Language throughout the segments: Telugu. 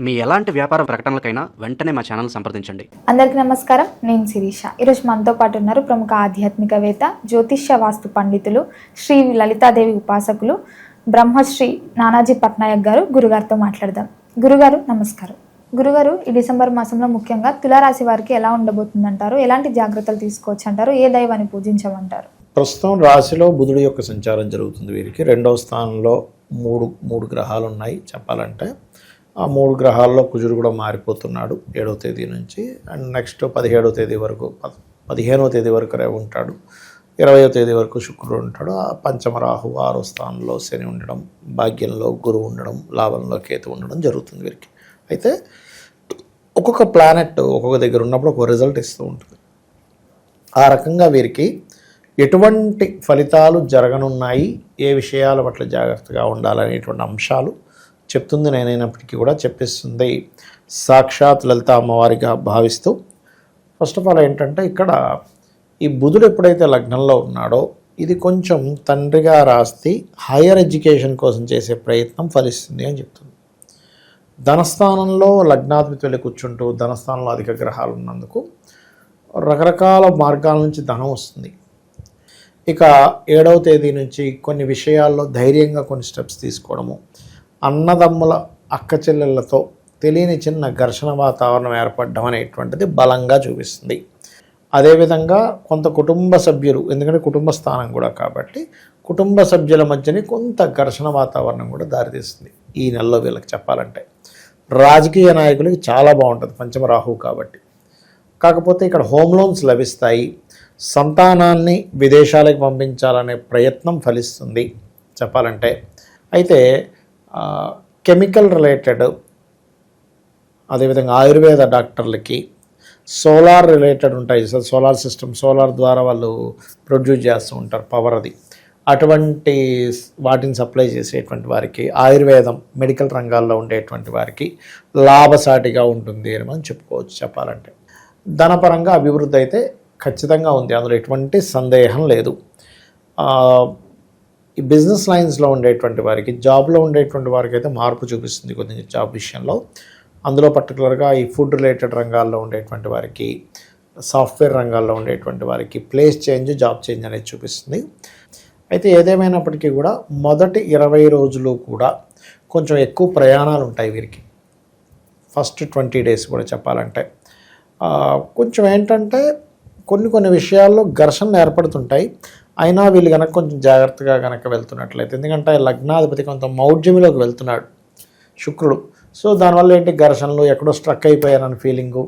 మీ ఎలాంటి వ్యాపార ప్రకటనలకైనా వెంటనే మా ఛానల్ సంప్రదించండి. అందరికీ నమస్కారం. నేను శిరీష. ఈరోజు మనతో పాటు ఉన్నారు ప్రముఖ ఆధ్యాత్మికవేత్త, జ్యోతిష్య వాస్తు పండితులు, శ్రీ లలితాదేవి ఉపాసకులు, బ్రహ్మశ్రీ నానాజీ పట్నాయక్ గారు. గురుగారితో మాట్లాడదాం. గురుగారు నమస్కారం. గురుగారు, ఈ డిసెంబర్ మాసంలో ముఖ్యంగా తులారాశి వారికి ఎలా ఉండబోతుందంటారు? ఎలాంటి జాగ్రత్తలు తీసుకోవచ్చు అంటారు? ఏ దైవాన్ని పూజించమంటారు? ప్రస్తుతం రాశిలో బుధుడి యొక్క సంచారం జరుగుతుంది. వీరికి రెండవ స్థానంలో మూడు గ్రహాలు ఉన్నాయి. చెప్పాలంటే ఆ 3 గ్రహాల్లో కుజుడు కూడా మారిపోతున్నాడు 7వ తేదీ నుంచి. అండ్ నెక్స్ట్ 17వ తేదీ వరకు 15వ తేదీ వరకు ఉంటాడు. 20వ తేదీ వరకు శుక్రుడు ఉంటాడు. ఆ పంచమ రాహు 6వ స్థానంలో శని ఉండడం, భాగ్యంలో గురువు ఉండడం, లాభంలో కేతు ఉండడం జరుగుతుంది వీరికి. అయితే ఒక్కొక్క ప్లానెట్ ఒక్కొక్క దగ్గర ఉన్నప్పుడు ఒక రిజల్ట్ ఇస్తూ ఉంటుంది. ఆ రకంగా వీరికి ఎటువంటి ఫలితాలు జరగనున్నాయి, ఏ విషయాల పట్ల జాగ్రత్తగా ఉండాలనేటువంటి అంశాలు చెప్తుంది నేనైనప్పటికీ కూడా చెప్పిస్తుంది సాక్షాత్ లలిత అమ్మవారిగా భావిస్తూ. ఫస్ట్ ఆఫ్ ఆల్ ఏంటంటే, ఇక్కడ ఈ బుధుడు ఎప్పుడైతే లగ్నంలో ఉన్నాడో, ఇది కొంచెం తండ్రిగా రాస్తి హైయర్ ఎడ్యుకేషన్ కోసం చేసే ప్రయత్నం ఫలిస్తుంది అని చెప్తుంది. ధనస్థానంలో లగ్నాధిపతి వెళ్ళి కూర్చుంటూ ధనస్థానంలో అధిక గ్రహాలు ఉన్నందుకు రకరకాల మార్గాల నుంచి ధనం వస్తుంది. ఇక 7వ తేదీ నుంచి కొన్ని విషయాల్లో ధైర్యంగా కొన్ని స్టెప్స్ తీసుకోవడము, అన్నదమ్ముల అక్క చెల్లెళ్ళతో తెలియని చిన్న ఘర్షణ వాతావరణం ఏర్పడడం అనేటువంటిది బలంగా చూపిస్తుంది. అదేవిధంగా కొంత కుటుంబ సభ్యులు, ఎందుకంటే కుటుంబ స్థానం కూడా కాబట్టి కుటుంబ సభ్యుల మధ్యని కొంత ఘర్షణ వాతావరణం కూడా దారితీస్తుంది ఈ నెలలో. వీళ్ళకి చెప్పాలంటే రాజకీయ నాయకులకి చాలా బాగుంటుంది పంచమ రాహువు కాబట్టి. కాకపోతే ఇక్కడ హోమ్ లోన్స్ లభిస్తాయి. సంతానాన్ని విదేశాలకు పంపించాలనే ప్రయత్నం ఫలిస్తుంది చెప్పాలంటే. అయితే కెమికల్ రిలేటెడ్, అదేవిధంగా ఆయుర్వేద డాక్టర్లకి, సోలార్ రిలేటెడ్ ఉంటాయి, సోలార్ సిస్టమ్, సోలార్ ద్వారా వాళ్ళు ప్రొడ్యూస్ చేస్తూ ఉంటారు పవర్, అది అటువంటి వాటిని సప్లై చేసేటువంటి వారికి, ఆయుర్వేదం మెడికల్ రంగాల్లో ఉండేటువంటి వారికి లాభసాటిగా ఉంటుంది అని మనం చెప్పుకోవచ్చు చెప్పాలంటే. ధనపరంగా అభివృద్ధి అయితే ఖచ్చితంగా ఉంది, అందులో ఎటువంటి సందేహం లేదు. ఈ బిజినెస్ లైన్స్లో ఉండేటువంటి వారికి, జాబ్లో ఉండేటువంటి వారికి అయితే మార్పు చూపిస్తుంది కొద్దిగా జాబ్ విషయంలో. అందులో పర్టికులర్గా ఈ ఫుడ్ రిలేటెడ్ రంగాల్లో ఉండేటువంటి వారికి, సాఫ్ట్వేర్ రంగాల్లో ఉండేటువంటి వారికి ప్లేస్ చేంజ్, జాబ్ చేంజ్ అనేది చూపిస్తుంది. అయితే ఏదేమైనప్పటికీ కూడా మొదటి 20 రోజులు కూడా కొంచెం ఎక్కువ ప్రయాణాలు ఉంటాయి వీరికి. ఫస్ట్ 20 డేస్ కూడా చెప్పాలంటే కొంచెం ఏంటంటే కొన్ని విషయాల్లో ఘర్షణలు ఏర్పడుతుంటాయి. అయినా వీళ్ళు కనుక కొంచెం జాగ్రత్తగా కనుక వెళ్తున్నట్లయితే, ఎందుకంటే లగ్నాధిపతి కొంత మౌఢ్యంలోకి వెళ్తున్నాడు శుక్రుడు. సో దానివల్ల ఏంటి, ఘర్షణలు, ఎక్కడో స్ట్రక్ అయిపోయారని ఫీలింగు,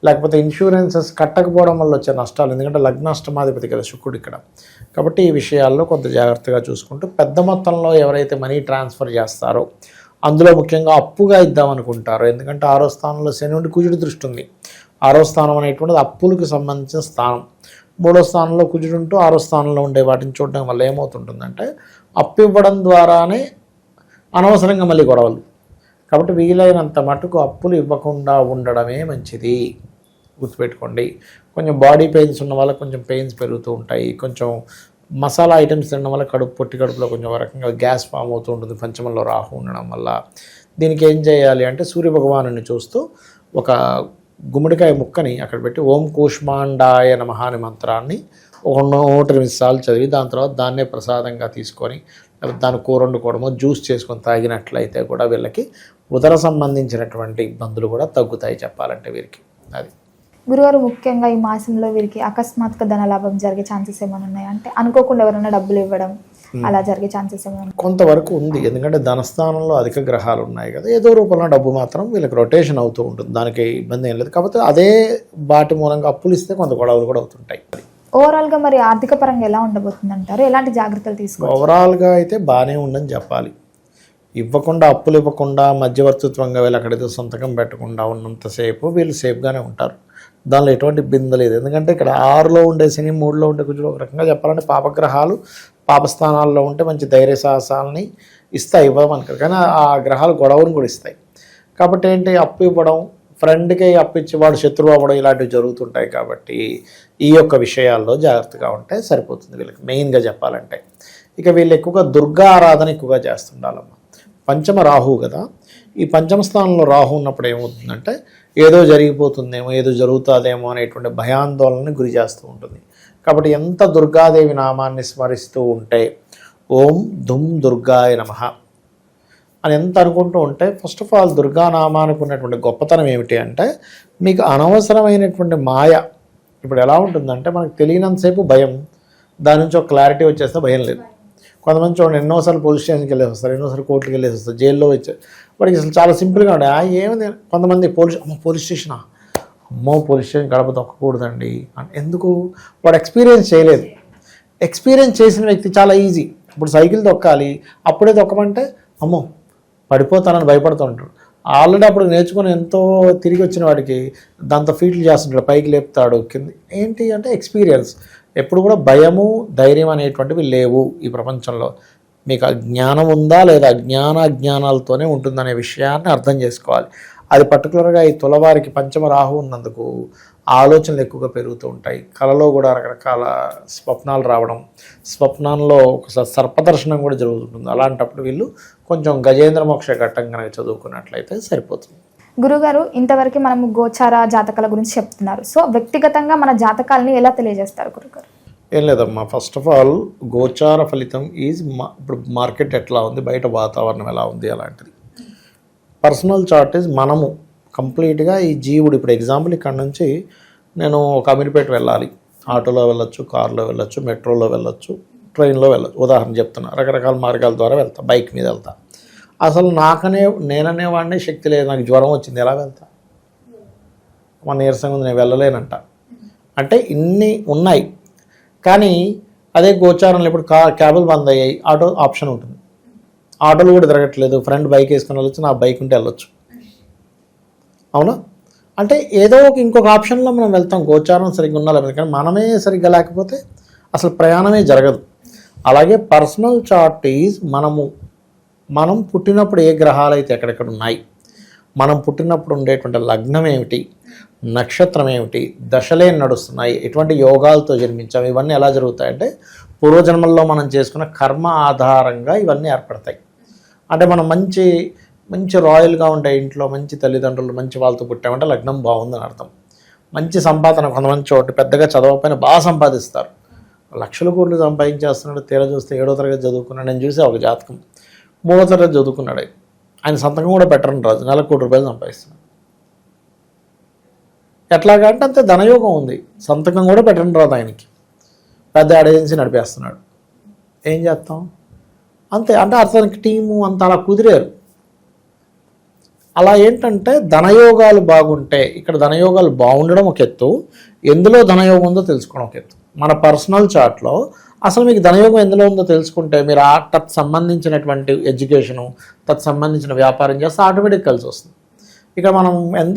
లేకపోతే ఇన్సూరెన్సెస్ కట్టకపోవడం వల్ల వచ్చే నష్టాలు, ఎందుకంటే లగ్నాష్టమాధిపతి కదా శుక్రుడు ఇక్కడ. కాబట్టి ఈ విషయాల్లో కొంత జాగ్రత్తగా చూసుకుంటూ, పెద్ద మొత్తంలో ఎవరైతే మనీ ట్రాన్స్ఫర్ చేస్తారో, అందులో ముఖ్యంగా అప్పుగా ఇద్దామనుకుంటారో, ఎందుకంటే 6వ స్థానంలో శని నుండి కుజుడి దృష్టి ఉంది. 6వ స్థానం అనేటువంటిది అప్పులకు సంబంధించిన స్థానం. 3వ స్థానంలో కుజుడు ఉంటూ 6వ స్థానంలో ఉండే వాటిని చూడడం వల్ల ఏమవుతుంటుందంటే, అప్పు ఇవ్వడం ద్వారానే అనవసరంగా మళ్ళీ గొడవలు. కాబట్టి వీలైనంత మటుకు అప్పులు ఇవ్వకుండా ఉండడమే మంచిది, గుర్తుపెట్టుకోండి. కొంచెం బాడీ పెయిన్స్ ఉన్న వాళ్ళకి కొంచెం పెయిన్స్ పెరుగుతూ ఉంటాయి. కొంచెం మసాలా ఐటమ్స్ తినడం వల్ల పొట్టి కడుపులో కొంచెం రకంగా గ్యాస్ ఫామ్ అవుతూ ఉంటుంది పంచమంలో రాహు ఉండడం వల్ల. దీనికి ఏం చేయాలి అంటే, సూర్యభగవాను చూస్తూ ఒక గుమ్మడికాయ ముక్కని అక్కడ పెట్టి ఓం కూష్మాండాయ నమః అనే మంత్రాన్ని ఒక 108 సార్లు చదివి, దాని తర్వాత దాన్నే ప్రసాదంగా తీసుకొని దాని కూర వండుకోవడమో, జ్యూస్ చేసుకొని తాగినట్లయితే కూడా వీళ్ళకి ఉదర సంబంధించినటువంటి ఇబ్బందులు కూడా తగ్గుతాయి చెప్పాలంటే వీరికి. అది గురుగారు, ముఖ్యంగా ఈ మాసంలో వీరికి అకస్మాత్తుగా ధనలాభం జరిగే ఛాన్సెస్ ఏమైనా ఉన్నాయి? అంటే అనుకోకుండా ఎవరైనా డబ్బులు ఇవ్వడం అలా జరిగే ఛాన్సెస్ ఏమైనా? కొంతవరకు ఉంది, ఎందుకంటే ధనస్థానంలో అధిక గ్రహాలు ఉన్నాయి కదా, ఏదో రూపంలో డబ్బు మాత్రం వీళ్ళకి రొటేషన్ అవుతూ ఉంటుంది, దానికి ఇబ్బంది ఏం లేదు. కాకపోతే అదే వాటి మూలంగా అప్పులు ఇస్తే కొంత గొడవలు కూడా అవుతుంటాయి. ఓవరాల్గా మరి ఆర్థిక పరంగా ఎలా ఉండబోతుంది అంటారు? ఎలాంటి జాగ్రత్తలు తీసుకోవాలి? ఓవరాల్గా అయితే బాగానే ఉందని చెప్పాలి. ఇవ్వకుండా, అప్పులు ఇవ్వకుండా, మధ్యవర్తిత్వంగా వీళ్ళు అక్కడైతే సంతకం పెట్టకుండా ఉన్నంతసేపు వీళ్ళు సేఫ్గానే ఉంటారు. దానిలో ఎటువంటి ఇబ్బంది లేదు. ఎందుకంటే ఇక్కడ 6లో ఉండే శని, 3లో ఉండే కుజుడు, ఒక రకంగా చెప్పాలంటే పాపగ్రహాలు పాపస్థానాల్లో ఉంటే మంచి ధైర్య సాహసాలని ఇస్తాయి, ఇవ్వమని. కానీ ఆ గ్రహాలు గొడవను కూడా ఇస్తాయి. కాబట్టి ఏంటి, అప్పు ఇవ్వడం, ఫ్రెండ్కి అప్పిచ్చి వాడు శత్రువు అవ్వడం, ఇలాంటివి జరుగుతుంటాయి. కాబట్టి ఈ యొక్క విషయాల్లో జాగ్రత్తగా ఉంటే సరిపోతుంది వీళ్ళకి మెయిన్గా చెప్పాలంటే. ఇక వీళ్ళు ఎక్కువగా దుర్గా ఆరాధన ఎక్కువగా చేస్తుండాలమ్మా. పంచమ రాహు కదా, ఈ పంచమ స్థానంలో రాహు ఉన్నప్పుడు ఏమవుతుందంటే ఏదో జరిగిపోతుందేమో, ఏదో జరుగుతుందేమో అనేటువంటి భయాందోళనని గురి చేస్తూ ఉంటుంది. కాబట్టి ఎంత దుర్గాదేవి నామాన్ని స్మరిస్తూ ఉంటే ఓం దుమ్ దుర్గాయ నమః అని ఎంత అనుకుంటూ ఉంటే, ఫస్ట్ ఆఫ్ ఆల్ దుర్గానామానికి ఉన్నటువంటి గొప్పతనం ఏమిటి అంటే మీకు అనవసరమైనటువంటి మాయ. ఇప్పుడు ఎలా ఉంటుందంటే మనకు తెలియనంతసేపు భయం, దాని నుంచి ఒక క్లారిటీ వచ్చేస్తే భయం లేదు. కొంతమంది చూడండి ఎన్నోసార్లు పోలీస్ స్టేషన్కి వెళ్ళేసి వస్తారు, ఎన్నోసార్లు కోర్టుకి వెళ్ళేసి వస్తారు, జైల్లో వచ్చారు. వాడికి అసలు చాలా సింపుల్గా ఉండే ఏమైంది. కొంతమంది పోలీస్ స్టేషనా, అమ్మో పోలీస్ స్టేషన్ గడప తొక్కకూడదండి అని. ఎందుకు? వాడు ఎక్స్పీరియన్స్ చేయలేదు. ఎక్స్పీరియన్స్ చేసిన వ్యక్తి చాలా ఈజీ. ఇప్పుడు సైకిల్ తొక్కాలి, అప్పుడే తొక్కమంటే అమ్మో పడిపోతానని భయపడుతూ ఉంటాడు. ఆల్రెడీ అప్పుడు నేర్చుకుని ఎంతో తిరిగి వచ్చిన వాడికి దాంతో ఫీట్లు చేస్తుంటాడు, పైకి లేపుతాడు కింద. ఏంటి అంటే ఎక్స్పీరియన్స్. ఎప్పుడు కూడా భయము ధైర్యం అనేటువంటివి లేవు ఈ ప్రపంచంలో. మీకు జ్ఞానం ఉందా లేదా అజ్ఞానాలతోనే ఉంటుందనే విషయాన్ని అర్థం చేసుకోవాలి. అది పర్టికులర్గా ఈ తులవారికి పంచమ రాహు ఉన్నందుకు ఆలోచనలు ఎక్కువగా పెరుగుతూ ఉంటాయి. కళలో కూడా రకరకాల స్వప్నాలు రావడం, స్వప్నంలో ఒకసారి సర్పదర్శనం కూడా జరుగుతుంటుంది. అలాంటప్పుడు వీళ్ళు కొంచెం గజేంద్ర మోక్ష ఘట్టం కనుక చదువుకున్నట్లయితే సరిపోతుంది. గురుగారు, ఇంతవరకు మనము గోచార జాతకాల గురించి చెప్తున్నారు. సో వ్యక్తిగతంగా మన జాతకాలని ఎలా తెలియజేస్తారు గురుగారు? ఏం లేదమ్మా, ఫస్ట్ ఆఫ్ ఆల్ గోచార ఫలితం ఈజ్ ఇప్పుడు మార్కెట్ ఎట్లా ఉంది, బయట వాతావరణం ఎలా ఉంది అలాంటిది. పర్సనల్ చార్ట్ ఈజ్ మనము కంప్లీట్గా ఈ జీవుడు. ఇప్పుడు ఎగ్జాంపుల్ ఇక్కడ నుంచి నేను ఒక అమీర్పేట వెళ్ళాలి, ఆటోలో వెళ్ళొచ్చు, కారులో వెళ్ళొచ్చు, మెట్రోలో వెళ్ళొచ్చు, ట్రైన్లో వెళ్ళొచ్చు, ఉదాహరణ చెప్తున్నా. రకరకాల మార్గాల ద్వారా వెళ్తా, బైక్ మీద వెళ్తా. అసలు నేననేవాడిని శక్తి లేదు, నాకు జ్వరం వచ్చింది, ఎలా వెళ్తా? మన నీరసంగా ఉంది, నేను వెళ్ళలేనంట. అంటే ఇన్ని ఉన్నాయి. కానీ అదే గోచారంలో ఇప్పుడు క్యాబులు బంద్ అయ్యాయి, ఆటో ఆప్షన్ ఉంటుంది. ఆటోలు కూడా తిరగట్లేదు, ఫ్రెండ్ బైక్ వేసుకొని వెళ్ళొచ్చు, నా బైక్ ఉంటే వెళ్ళొచ్చు. అవునా? అంటే ఏదో ఇంకొక ఆప్షన్లో మనం వెళ్తాం, గోచారం సరిగ్గా ఉండాలి. కానీ మనమే సరిగ్గా లేకపోతే అసలు ప్రయాణమే జరగదు. అలాగే పర్సనల్ చార్ట్ ఈజ్ మనం పుట్టినప్పుడు ఏ గ్రహాలు అయితే ఎక్కడెక్కడ ఉన్నాయి, మనం పుట్టినప్పుడు ఉండేటువంటి లగ్నం ఏమిటి, నక్షత్రం ఏమిటి, దశలే నడుస్తున్నాయి, ఎటువంటి యోగాలతో జన్మించాము, ఇవన్నీ ఎలా జరుగుతాయంటే పూర్వజన్మల్లో మనం చేసుకున్న కర్మ ఆధారంగా ఇవన్నీ ఏర్పడతాయి. అంటే మనం మంచి రాయల్గా ఉంటాయి ఇంట్లో, మంచి తల్లిదండ్రులు, మంచి వాళ్ళతో పుట్టామంటే లగ్నం బాగుందని అర్థం. మంచి సంపాదన, కొంతమంది చోటు పెద్దగా చదవకపోయినా బాగా సంపాదిస్తారు, లక్షల కోట్లు సంపాదించేస్తున్నాడు. తీరా చూస్తే 7వ తరగతి చదువుకున్నాడు. నేను చూసే ఒక జాతకం 3వ తరగతి చదువుకున్నాడు. ఆయన సంతకం కూడా పెట్టరని రాజు, నెలకు ₹1,00,00,000 సంపాదిస్తున్నాడు. ఎట్లాగా అంటే అంతే ధనయోగం ఉంది, సంతకం కూడా పెట్టరని రాదు ఆయనకి. పెద్ద యాడ్ ఏజెన్సీ నడిపేస్తున్నాడు. ఏం చేస్తాం? అంతే. అంటే అతనికి టీము అంతా అలా కుదిరారు. అలా ఏంటంటే ధనయోగాలు బాగుంటే, ఇక్కడ ధనయోగాలు బాగుండడం ఒక ఎత్తు, ఎందులో ధనయోగం ఉందో తెలుసుకోవడం ఒక ఎత్తు. మన పర్సనల్ చార్ట్లో అసలు మీకు ధనయోగం ఎందులో ఉందో తెలుసుకుంటే మీరు తత్ సంబంధించినటువంటి ఎడ్యుకేషను, తత్ సంబంధించిన వ్యాపారం చేస్తే ఆటోమేటిక్ కలిసి వస్తుంది. ఇక మనం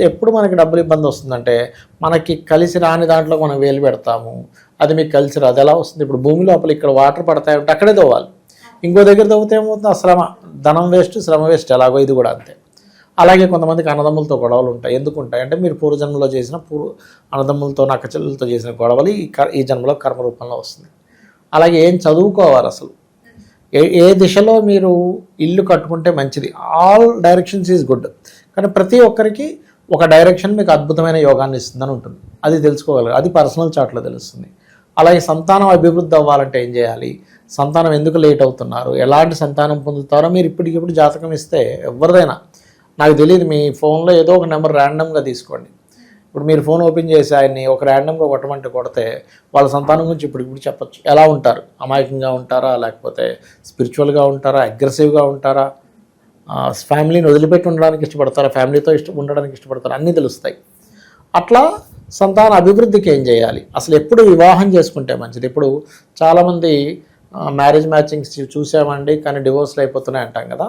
ఎప్పుడు మనకి డబ్బులు ఇబ్బంది వస్తుందంటే మనకి కలిసి రాని దాంట్లో మనం వేలు పెడతాము, అది మీకు కలిసి రాదు. ఎలా వస్తుంది? ఇప్పుడు భూమి లోపల ఇక్కడ వాటర్ పడతాయంటే అక్కడే తవ్వాలి, ఇంకో దగ్గర తవ్వితే ఏమవుతుంది? శ్రమ, ధనం వేస్ట్, శ్రమ వేస్ట్. ఎలాగో ఇది కూడా అంతే. అలాగే కొంతమందికి అన్నదమ్ములతో గొడవలు ఉంటాయి. ఎందుకు ఉంటాయి అంటే మీరు పూర్వజన్మలో చేసిన అన్నదమ్ములతో నక్కచెల్లెలతో చేసిన గొడవలు ఈ జన్మలో కర్మ రూపంలో వస్తుంది. అలాగే ఏం చదువుకోవాలి, అసలు ఏ దిశలో మీరు ఇల్లు కట్టుకుంటే మంచిది. ఆల్ డైరెక్షన్స్ ఈజ్ గుడ్, కానీ ప్రతి ఒక్కరికి ఒక డైరెక్షన్ మీకు అద్భుతమైన యోగాన్ని ఇస్తుందని ఉంటుంది. అది తెలుసుకోగలరు, అది పర్సనల్ చార్ట్లో తెలుస్తుంది. అలాగే సంతానం అభివృద్ధి అవ్వాలంటే ఏం చేయాలి, సంతానం ఎందుకు లేట్ అవుతున్నారు, ఎలాంటి సంతానం పొందుతారో మీరు ఇప్పటికిప్పుడు జాతకం ఇస్తే ఎవరిదైనా, నాకు తెలియదు, మీ ఫోన్లో ఏదో ఒక నెంబర్ ర్యాండమ్గా తీసుకోండి. ఇప్పుడు మీరు ఫోన్ ఓపెన్ చేసి ఆయన్ని ఒక ర్యాండమ్గా కొడితే వాళ్ళ సంతానం గురించి ఇప్పుడు చెప్పచ్చు. ఎలా ఉంటారు, అమాయకంగా ఉంటారా, లేకపోతే స్పిరిచువల్గా ఉంటారా, అగ్రెసివ్గా ఉంటారా, ఫ్యామిలీని వదిలిపెట్టి ఉండడానికి ఇష్టపడతారా, ఫ్యామిలీతో ఉండడానికి ఇష్టపడతారా, అన్నీ తెలుస్తాయి. అట్లా సంతాన అభివృద్ధికి ఏం చేయాలి, అసలు ఎప్పుడు వివాహం చేసుకుంటే మంచిది. ఇప్పుడు చాలామంది మ్యారేజ్ మ్యాచింగ్స్ చూసామండి కానీ డివోర్స్లు అయిపోతున్నాయి అంటాం కదా.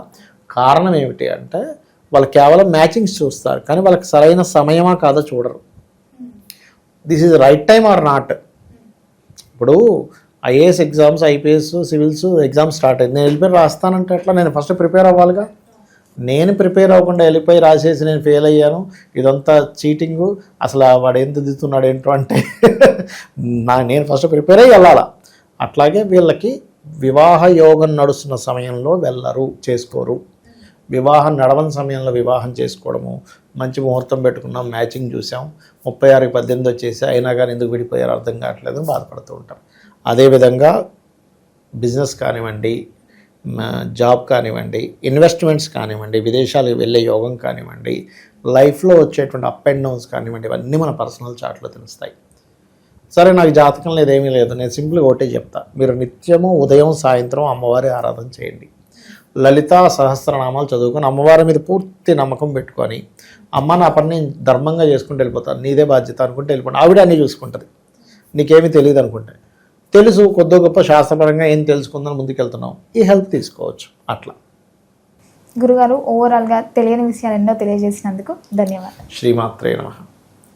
కారణం ఏమిటి అంటే వాళ్ళు కేవలం మ్యాచింగ్స్ చూస్తారు, కానీ వాళ్ళకి సరైన సమయమా కాదో చూడరు. This is right time or not. ఇప్పుడు IAS exams, IPS, civils exams start అయింది, నేను వెళ్ళిపోయి రాస్తానంటే ఎట్లా? నేను ఫస్ట్ ప్రిపేర్ అవ్వాలిగా. నేను ప్రిపేర్ అవ్వకుండా వెళ్ళిపోయి రాసేసి నేను ఫెయిల్ అయ్యాను, ఇదంతా చీటింగు, అసలు వాడు ఎంత దిద్దుతున్నాడు ఏంటో అంటే నేను ఫస్ట్ ప్రిపేర్ అయ్యి వెళ్ళాలా. అట్లాగే వీళ్ళకి వివాహ యోగం నడుస్తున్న సమయంలో వెళ్ళరు, చేసుకోరు. వివాహం నడవని సమయంలో వివాహం చేసుకోవడము, మంచి ముహూర్తం పెట్టుకున్నాం, మ్యాచింగ్ చూసాం, 36కి 18 వచ్చేసి అయినా కానీ ఎందుకు విడిపోయారు అర్థం కావట్లేదు అని బాధపడుతూ ఉంటాం. అదేవిధంగా బిజినెస్ కానివ్వండి, జాబ్ కానివ్వండి, ఇన్వెస్ట్మెంట్స్ కానివ్వండి, విదేశాలకు వెళ్ళే యోగం కానివ్వండి, లైఫ్లో వచ్చేటువంటి అప్ అండ్ డౌన్స్ కానివ్వండి, ఇవన్నీ మన పర్సనల్ చార్ట్లో తెలుస్తాయి. సరే నాకు జాతకం లేదు, ఏమీ లేదు, నేను సింపుల్గా ఒకటే చెప్తా, మీరు నిత్యము ఉదయం సాయంత్రం అమ్మవారి ఆరాధన చేయండి, లలితా సహస్రనామాలు చదువుకొని అమ్మవారి మీద పూర్తి నమ్మకం పెట్టుకొని, అమ్మ నా పని నేను ధర్మంగా చేసుకుంటూ వెళ్ళిపోతాను, నీదే బాధ్యత అనుకుంటే వెళ్ళిపోతాను, ఆవిడ అన్నీ చూసుకుంటుంది, నీకేమీ తెలియదు అనుకుంటే. తెలుసు కొద్ది గొప్ప శాస్త్రపరంగా ఏం తెలుసుకుందని ముందుకెళ్తున్నాం, ఈ హెల్ప్ తీసుకోవచ్చు. అట్లా గురుగారు ఓవరాల్గా తెలియని విషయాలు ఎన్నో తెలియజేసినందుకు ధన్యవాదాలు. శ్రీమాత్రే నమః.